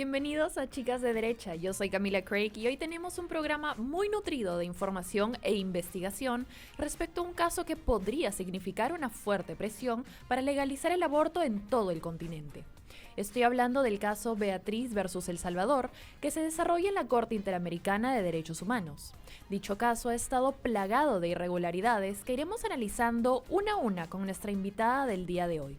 Bienvenidos a Chicas de Derecha, yo soy Camila Craig y hoy tenemos un programa muy nutrido de información e investigación respecto a un caso que podría significar una fuerte presión para legalizar el aborto en todo el continente. Estoy hablando del caso Beatriz versus El Salvador, que se desarrolla en la Corte Interamericana de Derechos Humanos. Dicho caso ha estado plagado de irregularidades que iremos analizando una a una con nuestra invitada del día de hoy.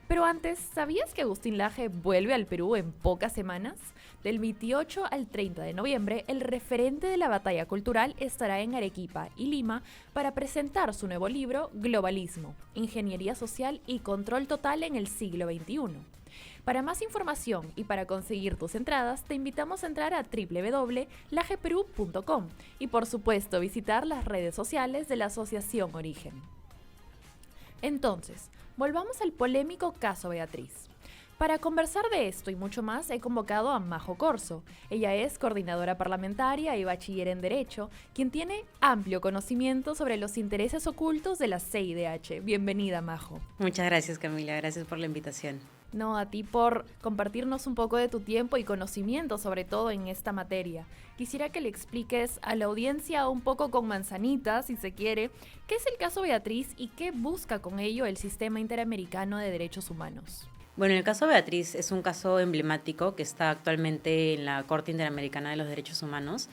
Pero antes, ¿sabías que Agustín Laje vuelve al Perú en pocas semanas? Del 28 al 30 de noviembre, el referente de la batalla cultural estará en Arequipa y Lima para presentar su nuevo libro Globalismo, Ingeniería Social y Control Total en el siglo XXI. Para más información y para conseguir tus entradas, te invitamos a entrar a www.lajeperú.com y por supuesto visitar las redes sociales de la Asociación Origen. Entonces, volvamos al polémico caso Beatriz. Para conversar de esto y mucho más he convocado a Majo Corzo. Ella es coordinadora parlamentaria y bachiller en Derecho, quien tiene amplio conocimiento sobre los intereses ocultos de la CIDH. Bienvenida, Majo. Muchas gracias, Camila. Gracias por la invitación. No, a ti por compartirnos un poco de tu tiempo y conocimiento, sobre todo en esta materia. Quisiera que le expliques a la audiencia un poco con manzanitas, si se quiere, qué es el caso Beatriz y qué busca con ello el Sistema Interamericano de Derechos Humanos. Bueno, el caso Beatriz es un caso emblemático que está actualmente en la Corte Interamericana de los Derechos Humanos.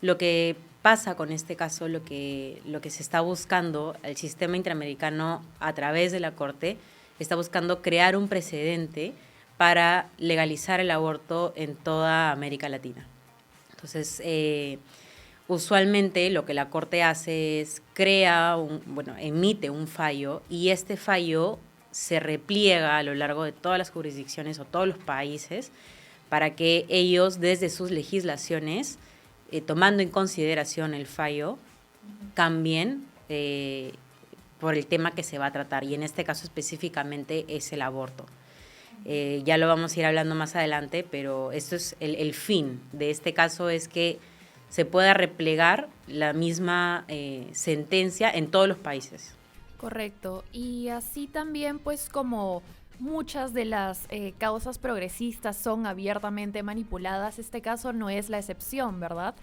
Lo que pasa con este caso, lo que se está buscando, el Sistema Interamericano a través de la Corte, está buscando crear un precedente para legalizar el aborto en toda América Latina. Entonces, usualmente lo que la Corte hace es emite un fallo y este fallo se repliega a lo largo de todas las jurisdicciones o todos los países para que ellos desde sus legislaciones, tomando en consideración el fallo, cambien por el tema que se va a tratar, y en este caso específicamente es el aborto. Ya lo vamos a ir hablando más adelante, pero esto es el fin de este caso, es que se pueda replegar la misma sentencia en todos los países. Correcto, y así también pues como muchas de las causas progresistas son abiertamente manipuladas, este caso no es la excepción, ¿verdad?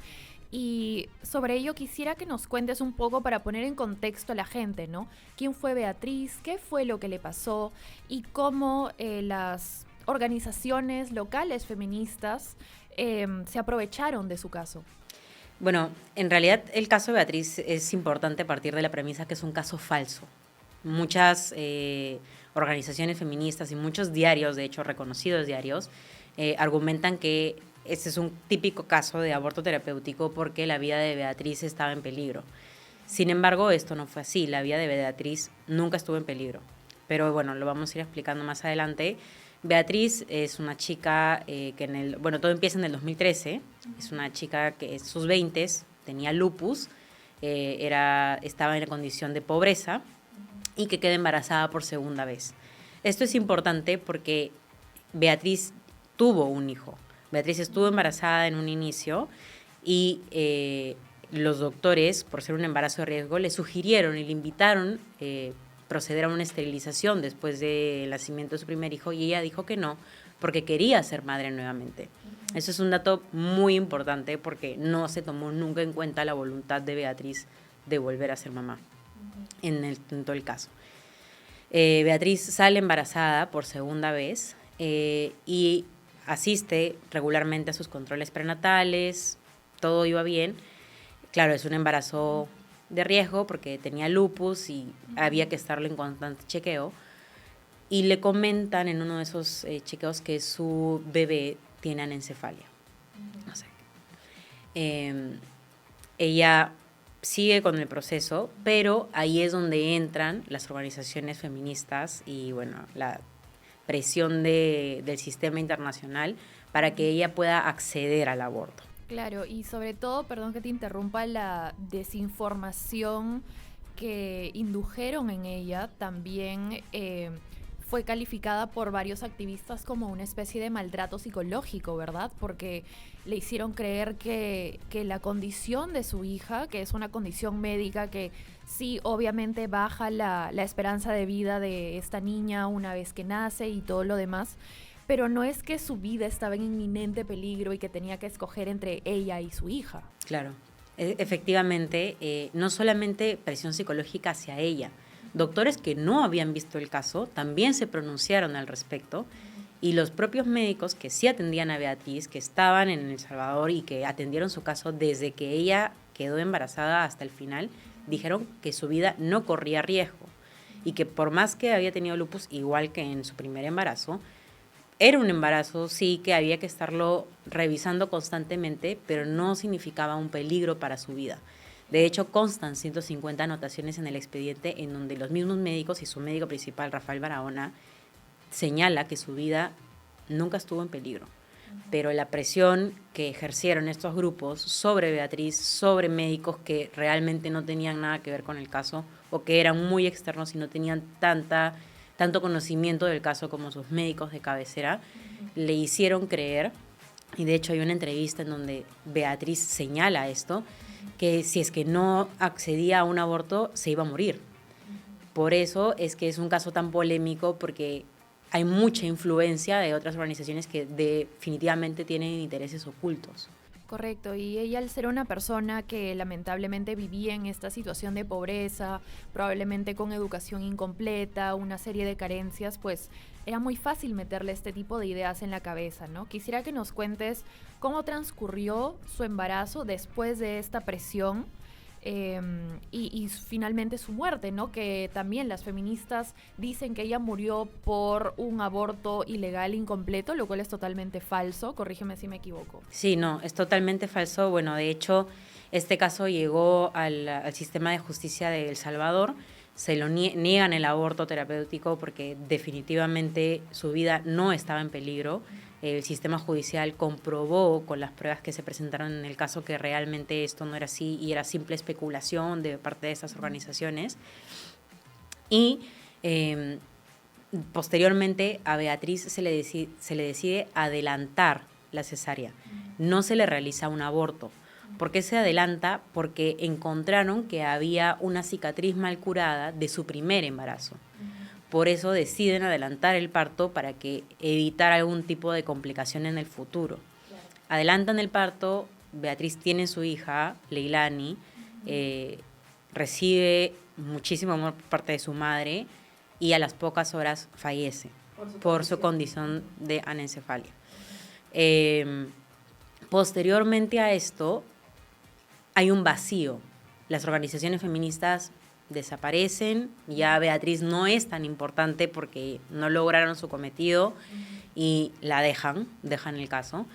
Y sobre ello quisiera que nos cuentes un poco para poner en contexto a la gente, ¿no? ¿Quién fue Beatriz? ¿Qué fue lo que le pasó? Y cómo las organizaciones locales feministas se aprovecharon de su caso. Bueno, en realidad el caso de Beatriz es importante a partir de la premisa que es un caso falso. Muchas organizaciones feministas y muchos diarios, de hecho reconocidos diarios, argumentan que este es un típico caso de aborto terapéutico porque la vida de Beatriz estaba en peligro. Sin embargo, esto no fue así. La vida de Beatriz nunca estuvo en peligro. Pero bueno, lo vamos a ir explicando más adelante. Beatriz es una chica que todo empieza en el 2013. Es una chica que en sus 20s tenía lupus, estaba en la condición de pobreza y que queda embarazada por segunda vez. Esto es importante porque Beatriz tuvo un hijo. Beatriz estuvo embarazada en un inicio y los doctores, por ser un embarazo de riesgo, le sugirieron y le invitaron proceder a una esterilización después del nacimiento de su primer hijo, y ella dijo que no, porque quería ser madre nuevamente. Eso es un dato muy importante porque no se tomó nunca en cuenta la voluntad de Beatriz de volver a ser mamá en todo el caso. Beatriz sale embarazada por segunda vez y asiste regularmente a sus controles prenatales, todo iba bien. Claro, es un embarazo de riesgo porque tenía lupus y había que estarle en constante chequeo. Y le comentan en uno de esos chequeos que su bebé tiene anencefalia. No sé. Ella sigue con el proceso, pero ahí es donde entran las organizaciones feministas y la presión del sistema internacional para que ella pueda acceder al aborto. Claro, y sobre todo, perdón que te interrumpa, la desinformación que indujeron en ella también fue calificada por varios activistas como una especie de maltrato psicológico, ¿verdad? Porque le hicieron creer que la condición de su hija, que es una condición médica que sí, obviamente baja la esperanza de vida de esta niña una vez que nace y todo lo demás, Pero no es que su vida estaba en inminente peligro y que tenía que escoger entre ella y su hija. Claro, efectivamente, no solamente presión psicológica hacia ella, doctores que no habían visto el caso también se pronunciaron al respecto y los propios médicos que sí atendían a Beatriz, que estaban en El Salvador y que atendieron su caso desde que ella quedó embarazada hasta el final, dijeron que su vida no corría riesgo y que por más que había tenido lupus, igual que en su primer embarazo, era un embarazo, sí, que había que estarlo revisando constantemente, pero no significaba un peligro para su vida. De hecho, constan 150 anotaciones en el expediente en donde los mismos médicos y su médico principal, Rafael Barahona, señala que su vida nunca estuvo en peligro. Pero la presión que ejercieron estos grupos sobre Beatriz, sobre médicos que realmente no tenían nada que ver con el caso o que eran muy externos y no tenían tanto conocimiento del caso como sus médicos de cabecera, le hicieron creer, y de hecho hay una entrevista en donde Beatriz señala esto, que si es que no accedía a un aborto se iba a morir. Por eso es que es un caso tan polémico, porque hay mucha influencia de otras organizaciones que definitivamente tienen intereses ocultos. Correcto, y ella al ser una persona que lamentablemente vivía en esta situación de pobreza, probablemente con educación incompleta, una serie de carencias, pues era muy fácil meterle este tipo de ideas en la cabeza, ¿no? Quisiera que nos cuentes cómo transcurrió su embarazo después de esta presión y finalmente su muerte, ¿no? Que también las feministas dicen que ella murió por un aborto ilegal incompleto, lo cual es totalmente falso. Corrígeme si me equivoco. Sí, no, es totalmente falso. Bueno, de hecho, este caso llegó al sistema de justicia de El Salvador. Se lo niegan el aborto terapéutico porque definitivamente su vida no estaba en peligro. El sistema judicial comprobó con las pruebas que se presentaron en el caso que realmente esto no era así y era simple especulación de parte de estas organizaciones. Y posteriormente a Beatriz se le decide adelantar la cesárea. No se le realiza un aborto. ¿Por qué se adelanta? Porque encontraron que había una cicatriz mal curada de su primer embarazo. Por eso deciden adelantar el parto para que evitar algún tipo de complicación en el futuro. Claro. Adelantan el parto, Beatriz tiene su hija, Leilani, recibe muchísimo amor por parte de su madre y a las pocas horas fallece por su condición de anencefalia. Posteriormente a esto, hay un vacío. Las organizaciones feministas desaparecen, ya Beatriz no es tan importante porque no lograron su cometido y la dejan el caso.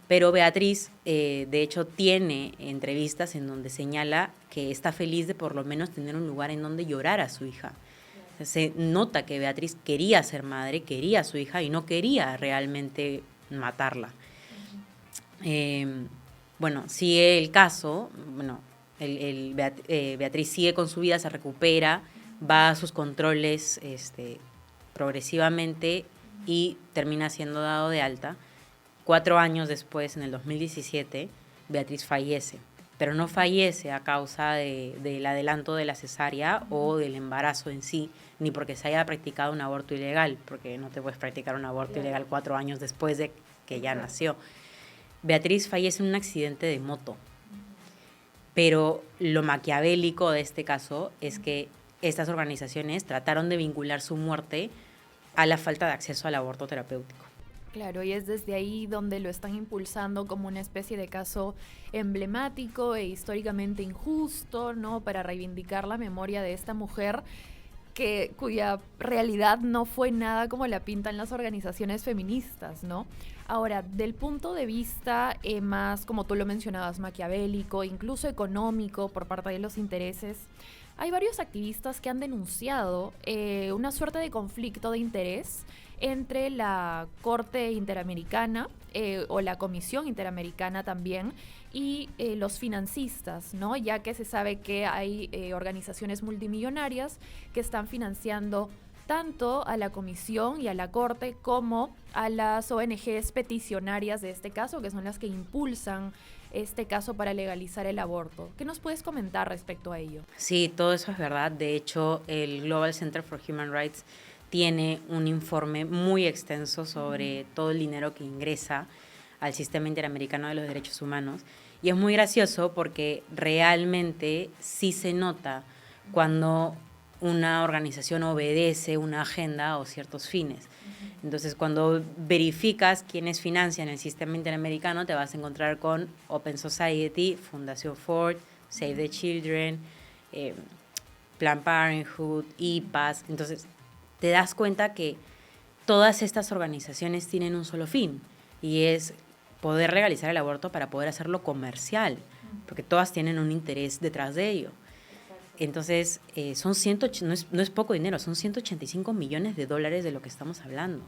Pero Beatriz, de hecho, tiene entrevistas en donde señala que está feliz de por lo menos tener un lugar en donde llorar a su hija. Se nota que Beatriz quería ser madre, quería a su hija y no quería realmente matarla. Bueno, sigue el caso, Beatriz sigue con su vida, se recupera, va a sus controles progresivamente y termina siendo dado de alta. 4 años después, en el 2017, Beatriz fallece, pero no fallece a causa del adelanto de la cesárea o del embarazo en sí, ni porque se haya practicado un aborto ilegal, porque no te puedes practicar un aborto ilegal 4 años después de que ya nació. Beatriz fallece en un accidente de moto. Pero lo maquiavélico de este caso es que estas organizaciones trataron de vincular su muerte a la falta de acceso al aborto terapéutico. Claro, y es desde ahí donde lo están impulsando como una especie de caso emblemático e históricamente injusto, ¿no? Para reivindicar la memoria de esta mujer cuya realidad no fue nada como la pintan las organizaciones feministas, ¿no? Ahora, del punto de vista más, como tú lo mencionabas, maquiavélico, incluso económico por parte de los intereses, hay varios activistas que han denunciado una suerte de conflicto de interés entre la Corte Interamericana o la Comisión Interamericana también y los financistas, ¿no? Ya que se sabe que hay organizaciones multimillonarias que están financiando tanto a la Comisión y a la Corte como a las ONGs peticionarias de este caso, que son las que impulsan este caso para legalizar el aborto. ¿Qué nos puedes comentar respecto a ello? Sí, todo eso es verdad. De hecho, el Global Center for Human Rights tiene un informe muy extenso sobre todo el dinero que ingresa al Sistema Interamericano de los Derechos Humanos. Y es muy gracioso porque realmente sí se nota cuando una organización obedece una agenda o ciertos fines. Entonces, cuando verificas quiénes financian el Sistema Interamericano, te vas a encontrar con Open Society, Fundación Ford, Save the Children, Planned Parenthood, IPAS. Entonces, te das cuenta que todas estas organizaciones tienen un solo fin, y es poder legalizar el aborto para poder hacerlo comercial, porque todas tienen un interés detrás de ello. Entonces, no es poco dinero, son $185 millones de lo que estamos hablando.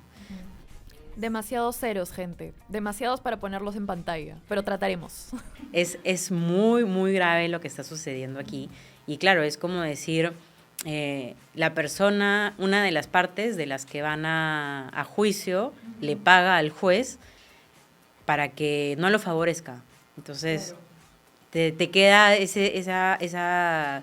Demasiados ceros, gente. Demasiados para ponerlos en pantalla, pero trataremos. Es muy, muy grave lo que está sucediendo aquí. Y claro, es como decir, la persona, una de las partes de las que van a juicio, le paga al juez para que no lo favorezca. Entonces, te queda esa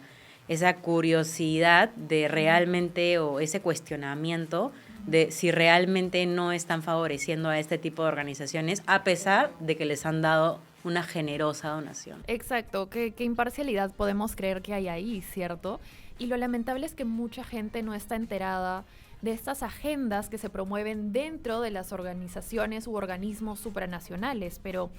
curiosidad de realmente, o ese cuestionamiento de si realmente no están favoreciendo a este tipo de organizaciones, a pesar de que les han dado una generosa donación. Exacto, ¿qué imparcialidad podemos creer que hay ahí, cierto? Y lo lamentable es que mucha gente no está enterada de estas agendas que se promueven dentro de las organizaciones u organismos supranacionales, pero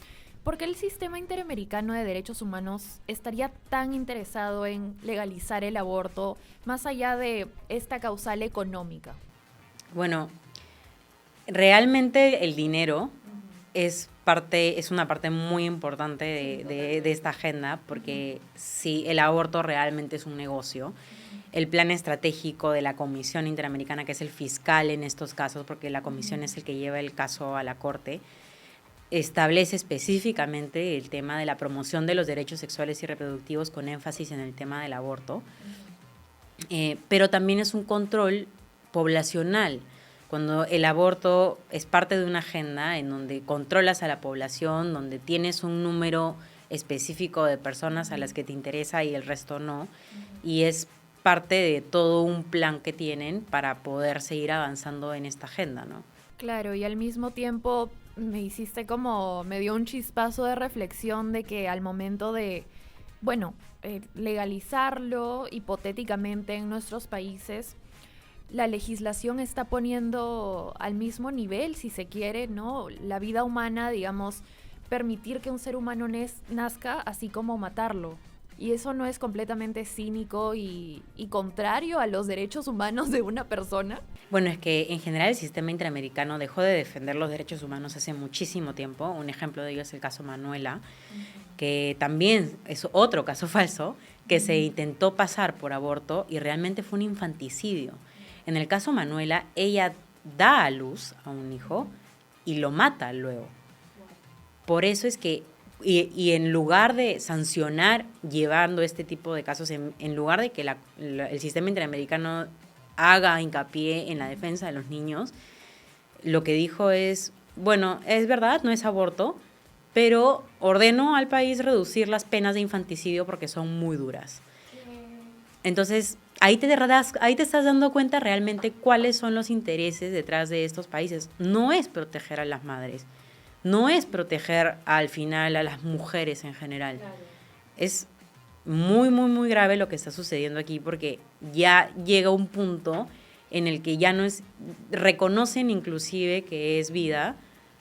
¿por qué el Sistema Interamericano de Derechos Humanos estaría tan interesado en legalizar el aborto más allá de esta causal económica? Bueno, realmente el dinero es una parte muy importante de esta agenda, porque si el aborto realmente es un negocio, el plan estratégico de la Comisión Interamericana, que es el fiscal en estos casos, porque la comisión es el que lleva el caso a la corte, establece específicamente el tema de la promoción de los derechos sexuales y reproductivos, con énfasis en el tema del aborto, pero también es un control poblacional. Cuando el aborto es parte de una agenda en donde controlas a la población, donde tienes un número específico de personas a las que te interesa y el resto no, y es parte de todo un plan que tienen para poder seguir avanzando en esta agenda, ¿no? Claro, y al mismo tiempo me dio un chispazo de reflexión de que al momento de, legalizarlo hipotéticamente en nuestros países, la legislación está poniendo al mismo nivel, si se quiere, ¿no? La vida humana, digamos, permitir que un ser humano nazca, así como matarlo. Y eso no es completamente cínico y contrario a los derechos humanos de una persona. Bueno, es que en general el Sistema Interamericano dejó de defender los derechos humanos hace muchísimo tiempo. Un ejemplo de ello es el caso Manuela, que también es otro caso falso, que se intentó pasar por aborto y realmente fue un infanticidio. En el caso Manuela, ella da a luz a un hijo y lo mata luego. Por eso es que, y en lugar de sancionar llevando este tipo de casos, en lugar de que el Sistema Interamericano haga hincapié en la defensa de los niños, lo que dijo es, bueno, es verdad, no es aborto, pero ordeno al país reducir las penas de infanticidio porque son muy duras. Entonces, ahí te estás dando cuenta realmente cuáles son los intereses detrás de estos países. No es proteger a las madres, no es proteger al final a las mujeres en general. Claro. Es muy, muy, muy grave lo que está sucediendo aquí, porque ya llega un punto en el que ya no es, reconocen inclusive que es vida,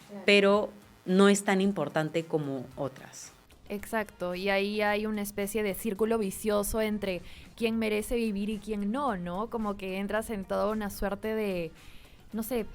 claro, pero no es tan importante como otras. Exacto, y ahí hay una especie de círculo vicioso entre quién merece vivir y quién no, ¿no? Como que entras en toda una suerte de, no sé,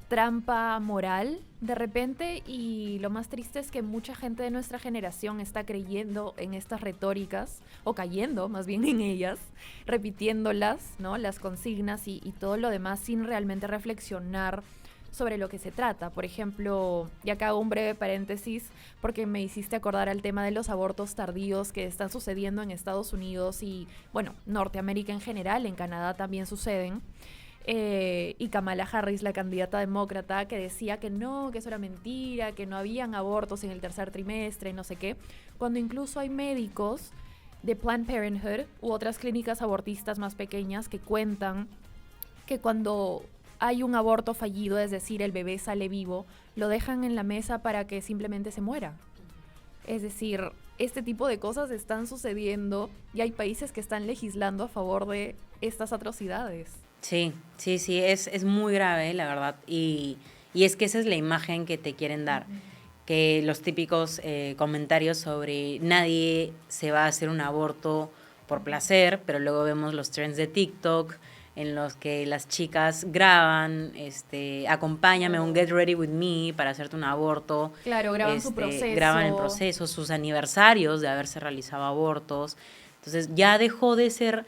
trampa moral de repente, y lo más triste es que mucha gente de nuestra generación está creyendo en estas retóricas, o cayendo más bien en ellas, repitiéndolas, ¿no? Las consignas y todo lo demás sin realmente reflexionar sobre lo que se trata. Por ejemplo, y acá hago un breve paréntesis porque me hiciste acordar al tema de los abortos tardíos que están sucediendo en Estados Unidos y, bueno, Norteamérica en general, en Canadá también suceden. Y Kamala Harris, la candidata demócrata, que decía que no, que eso era mentira, que no habían abortos en el tercer trimestre, no sé qué, cuando incluso hay médicos de Planned Parenthood u otras clínicas abortistas más pequeñas que cuentan que cuando hay un aborto fallido, es decir, el bebé sale vivo, lo dejan en la mesa para que simplemente se muera. Es decir, este tipo de cosas están sucediendo y hay países que están legislando a favor de estas atrocidades. Sí, sí, sí, es muy grave, la verdad. Y es que esa es la imagen que te quieren dar. Que los típicos comentarios sobre nadie se va a hacer un aborto por placer, pero luego vemos los trends de TikTok en los que las chicas graban, acompáñame a un Get Ready With Me para hacerte un aborto. Claro, graban su proceso. Graban el proceso, sus aniversarios de haberse realizado abortos. Entonces ya dejó de ser,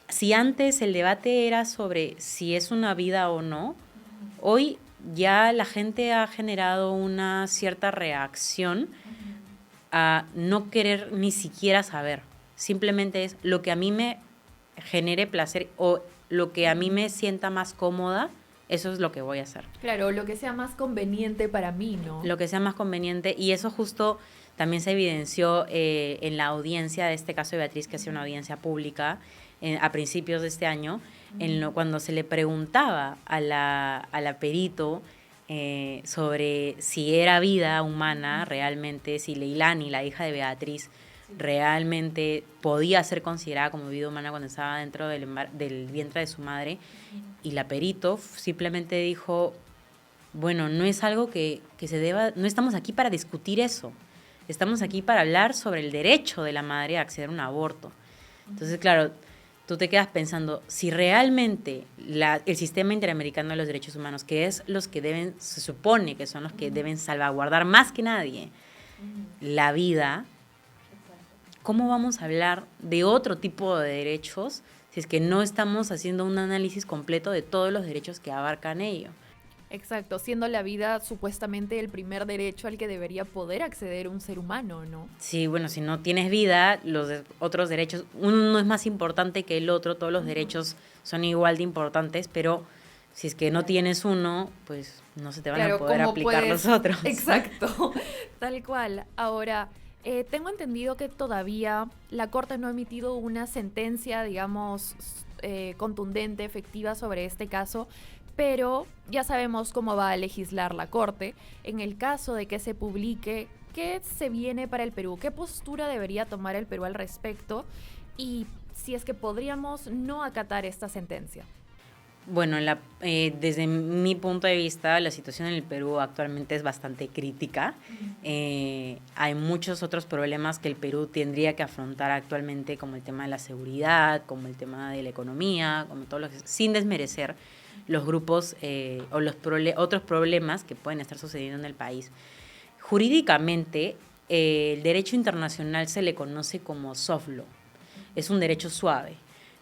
si antes el debate era sobre si es una vida o no, hoy ya la gente ha generado una cierta reacción a no querer ni siquiera saber. Simplemente es lo que a mí me genere placer o lo que a mí me sienta más cómoda, eso es lo que voy a hacer. Claro, lo que sea más conveniente para mí, ¿no? Lo que sea más conveniente, y eso justo también se evidenció en la audiencia de este caso de Beatriz, que ha sido una audiencia pública a principios de este año, cuando se le preguntaba a la perito sobre si era vida humana realmente, si Leilani, la hija de Beatriz, realmente podía ser considerada como vida humana cuando estaba dentro del vientre de su madre, y la perito simplemente dijo, bueno, no es algo que se deba, no estamos aquí para discutir eso, estamos aquí para hablar sobre el derecho de la madre a acceder a un aborto. Entonces, claro, tú te quedas pensando, si realmente el sistema interamericano de los derechos humanos, que es los que deben, se supone que son los que deben salvaguardar más que nadie la vida, ¿cómo vamos a hablar de otro tipo de derechos si es que no estamos haciendo un análisis completo de todos los derechos que abarcan ello? Exacto, siendo la vida supuestamente el primer derecho al que debería poder acceder un ser humano, ¿no? Sí, bueno, si no tienes vida, los otros derechos, uno no es más importante que el otro, todos los derechos son igual de importantes, pero si es que no tienes uno, pues no se te van a poder aplicar los otros. Exacto, tal cual. Ahora, tengo entendido que todavía la Corte no ha emitido una sentencia, digamos, contundente, efectiva sobre este caso, pero ya sabemos cómo va a legislar la Corte. En el caso de que se publique, ¿qué se viene para el Perú? ¿Qué postura debería tomar el Perú al respecto? Y si es que podríamos no acatar esta sentencia. Bueno, desde mi punto de vista, la situación en el Perú actualmente es bastante crítica. Hay muchos otros problemas que el Perú tendría que afrontar actualmente, como el tema de la seguridad, como el tema de la economía, como todo lo que, sin desmerecer los grupos o los otros problemas que pueden estar sucediendo en el país. Jurídicamente, el derecho internacional se le conoce como soft law. Es un derecho suave.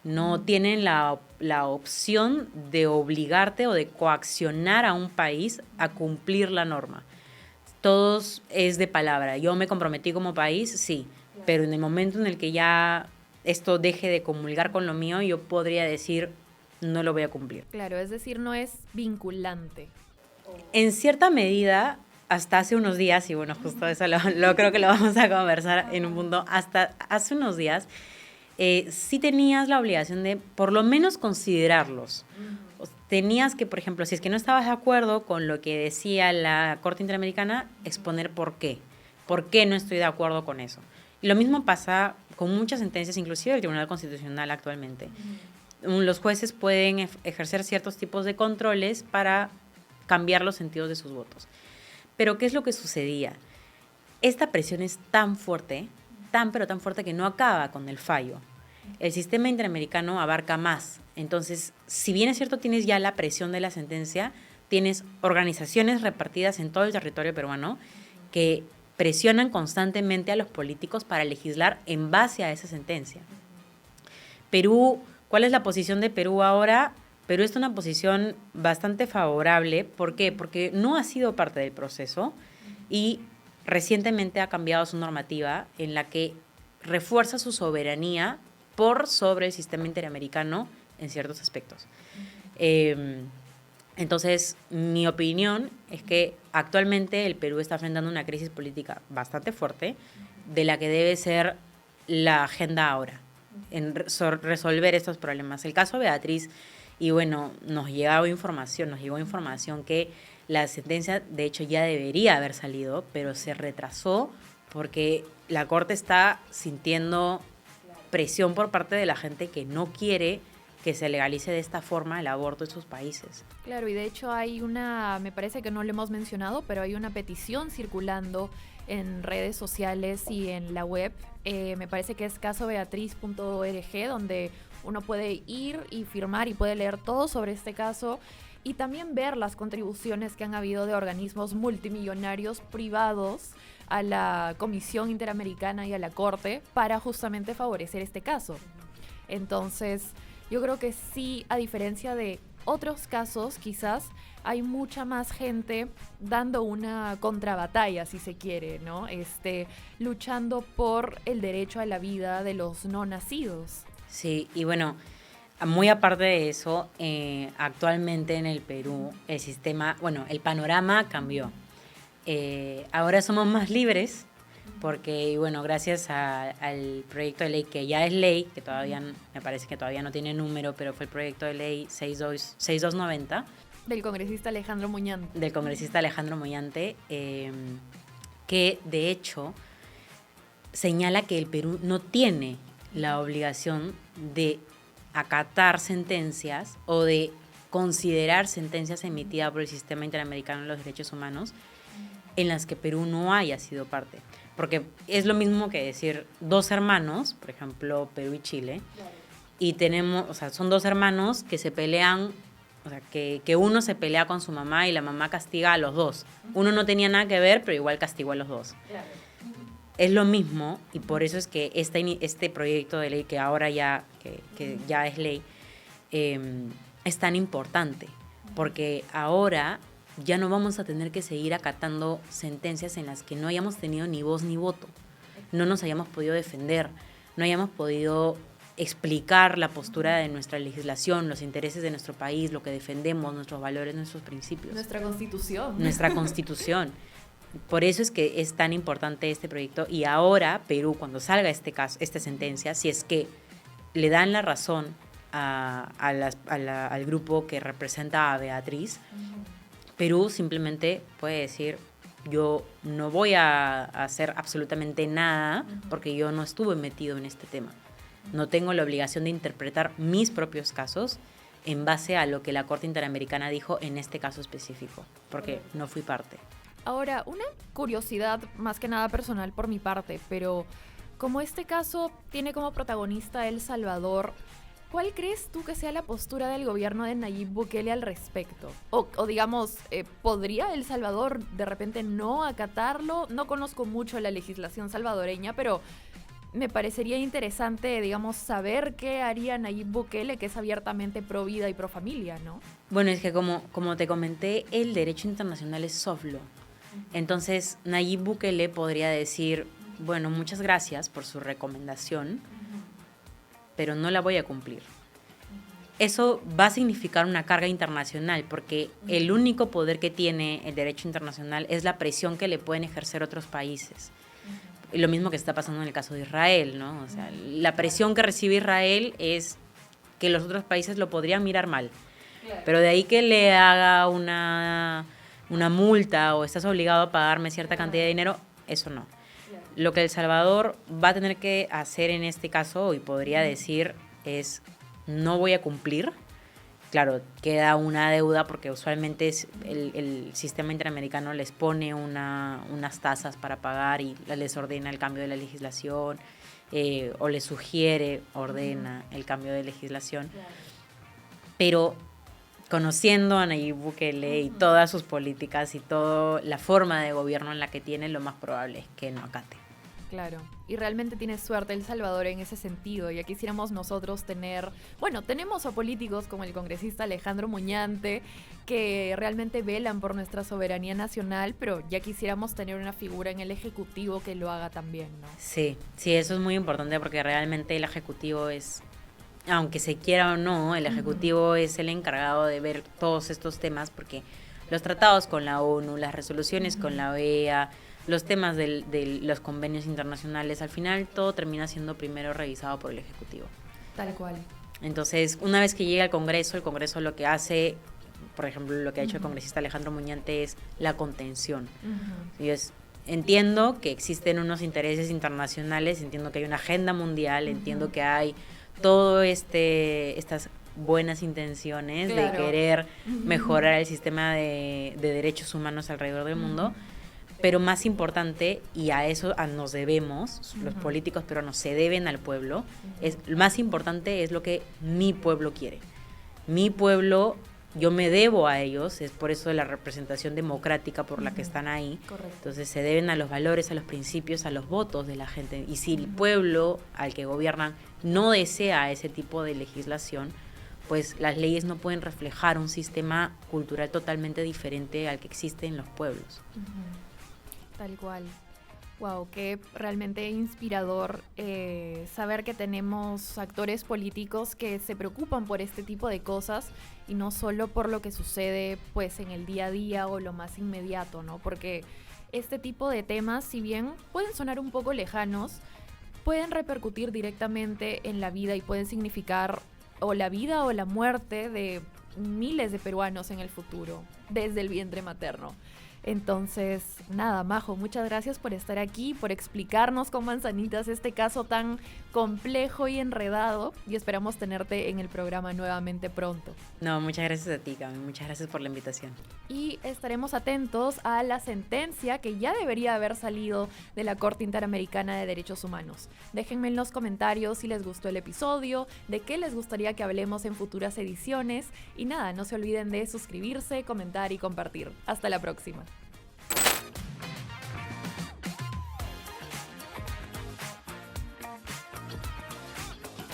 No tienen la opción de obligarte o de coaccionar a un país a cumplir la norma. Todos es de palabra. Yo me comprometí como país, sí, pero en el momento en el que ya esto deje de comulgar con lo mío, yo podría decir, no lo voy a cumplir. Claro, es decir, no es vinculante. En cierta medida, hasta hace unos días, y bueno, justo eso lo creo que lo vamos a conversar en un punto, hasta hace unos días, sí tenías la obligación de por lo menos considerarlos. Tenías que, por ejemplo, si es que no estabas de acuerdo con lo que decía la Corte Interamericana, exponer por qué. ¿Por qué no estoy de acuerdo con eso? Y lo mismo pasa con muchas sentencias, inclusive del Tribunal Constitucional actualmente. Los jueces pueden ejercer ciertos tipos de controles para cambiar los sentidos de sus votos. Pero ¿qué es lo que sucedía? Esta presión es tan fuerte, pero tan fuerte que no acaba con el fallo. El sistema interamericano abarca más. Entonces, si bien es cierto, tienes ya la presión de la sentencia, tienes organizaciones repartidas en todo el territorio peruano que presionan constantemente a los políticos para legislar en base a esa sentencia. Perú, ¿cuál es la posición de Perú ahora? Perú está en una posición bastante favorable. ¿Por qué? Porque no ha sido parte del proceso y recientemente ha cambiado su normativa en la que refuerza su soberanía por sobre el sistema interamericano en ciertos aspectos. Entonces, mi opinión es que actualmente el Perú está enfrentando una crisis política bastante fuerte, de la que debe ser la agenda ahora, en resolver estos problemas. El caso Beatriz Y bueno, nos llegó información que la sentencia, de hecho, ya debería haber salido, pero se retrasó porque la Corte está sintiendo presión por parte de la gente que no quiere que se legalice de esta forma el aborto en sus países. Claro, y de hecho hay una, me parece que no lo hemos mencionado, pero hay una petición circulando en redes sociales y en la web. Me parece que es casobeatriz.org, donde uno puede ir y firmar y puede leer todo sobre este caso y también ver las contribuciones que han habido de organismos multimillonarios privados a la Comisión Interamericana y a la Corte para justamente favorecer este caso. Entonces, yo creo que sí, a diferencia de otros casos, quizás hay mucha más gente dando una contrabatalla, si se quiere, ¿no? Luchando por el derecho a la vida de los no nacidos. Sí, y bueno, muy aparte de eso, actualmente en el Perú el sistema, bueno, el panorama cambió. Ahora somos más libres porque, bueno, gracias al proyecto de ley que ya es ley, que todavía me parece que todavía no tiene número, pero fue el proyecto de ley 6290 Del congresista Alejandro Muñante, que de hecho señala que el Perú no tiene la obligación de acatar sentencias o de considerar sentencias emitidas por el Sistema Interamericano de los Derechos Humanos en las que Perú no haya sido parte. Porque es lo mismo que decir dos hermanos, por ejemplo, Perú y Chile, y tenemos, o sea, son dos hermanos que se pelean, o sea, que uno se pelea con su mamá y la mamá castiga a los dos. Uno no tenía nada que ver, pero igual castigó a los dos. Es lo mismo, y por eso es que este proyecto de ley, que ahora ya, que ya es ley, es tan importante, porque ahora ya no vamos a tener que seguir acatando sentencias en las que no hayamos tenido ni voz ni voto, no nos hayamos podido defender, no hayamos podido explicar la postura de nuestra legislación, los intereses de nuestro país, lo que defendemos, nuestros valores, nuestros principios. Nuestra Constitución. Nuestra Constitución. Por eso es que es tan importante este proyecto, y ahora Perú, cuando salga esta sentencia, si es que le dan la razón al grupo que representa a Beatriz, Perú simplemente puede decir: yo no voy a hacer absolutamente nada porque yo no estuve metido en este tema. No tengo la obligación de interpretar mis propios casos en base a lo que la Corte Interamericana dijo en este caso específico, porque no fui parte. Ahora, una curiosidad más que nada personal por mi parte, pero como este caso tiene como protagonista El Salvador, ¿cuál crees tú que sea la postura del gobierno de Nayib Bukele al respecto? O digamos, ¿podría El Salvador de repente no acatarlo? No conozco mucho la legislación salvadoreña, pero me parecería interesante, digamos, saber qué haría Nayib Bukele, que es abiertamente pro vida y pro familia, ¿no? Bueno, es que como te comenté, el derecho internacional es soft law. Entonces, Nayib Bukele podría decir: bueno, muchas gracias por su recomendación, pero no la voy a cumplir. Eso va a significar una carga internacional, porque el único poder que tiene el derecho internacional es la presión que le pueden ejercer otros países. Y lo mismo que está pasando en el caso de Israel, ¿no? O sea, la presión que recibe Israel es que los otros países lo podrían mirar mal. Pero de ahí que le haga una multa o estás obligado a pagarme cierta cantidad de dinero, eso no. Lo que El Salvador va a tener que hacer en este caso, y podría decir, es: no voy a cumplir. Claro, queda una deuda porque usualmente el sistema interamericano les pone unas tasas para pagar y les ordena el cambio de la legislación, o les ordena el cambio de legislación. Pero conociendo a Nayib Bukele y todas sus políticas y toda la forma de gobierno en la que tiene, lo más probable es que no acate. Claro, y realmente tiene suerte El Salvador en ese sentido. Ya quisiéramos nosotros tener, bueno, tenemos a políticos como el congresista Alejandro Muñante que realmente velan por nuestra soberanía nacional, pero ya quisiéramos tener una figura en el Ejecutivo que lo haga también, ¿no? Sí, eso es muy importante, porque realmente el Ejecutivo es, aunque se quiera o no, el Ejecutivo es el encargado de ver todos estos temas, porque los tratados con la ONU, las resoluciones con la OEA, los temas de los convenios internacionales, al final todo termina siendo primero revisado por el Ejecutivo. Tal cual. Entonces, una vez que llega al Congreso, el Congreso lo que hace, por ejemplo, lo que ha hecho el congresista Alejandro Muñante es la contención. Y entiendo que existen unos intereses internacionales, entiendo que hay una agenda mundial, entiendo que hay todo estas buenas intenciones de querer mejorar el sistema de derechos humanos alrededor del mundo, pero más importante, y a eso nos debemos, los políticos peruanos se deben al pueblo, más importante es lo que mi pueblo quiere. Mi pueblo, yo me debo a ellos, es por eso de la representación democrática por la que están ahí. Correcto. Entonces se deben a los valores, a los principios, a los votos de la gente. Y si el pueblo al que gobiernan no desea ese tipo de legislación, pues las leyes no pueden reflejar un sistema cultural totalmente diferente al que existe en los pueblos. Tal cual. Wow, qué realmente inspirador saber que tenemos actores políticos que se preocupan por este tipo de cosas y no solo por lo que sucede pues en el día a día o lo más inmediato, ¿no? Porque este tipo de temas, si bien pueden sonar un poco lejanos, pueden repercutir directamente en la vida y pueden significar o la vida o la muerte de miles de peruanos en el futuro, desde el vientre materno. Entonces, nada, Majo, muchas gracias por estar aquí, por explicarnos con manzanitas este caso tan complejo y enredado, y esperamos tenerte en el programa nuevamente pronto. No, muchas gracias a ti, Cami, muchas gracias por la invitación. Y estaremos atentos a la sentencia que ya debería haber salido de la Corte Interamericana de Derechos Humanos. Déjenme en los comentarios si les gustó el episodio, de qué les gustaría que hablemos en futuras ediciones, y nada, no se olviden de suscribirse, comentar y compartir. Hasta la próxima.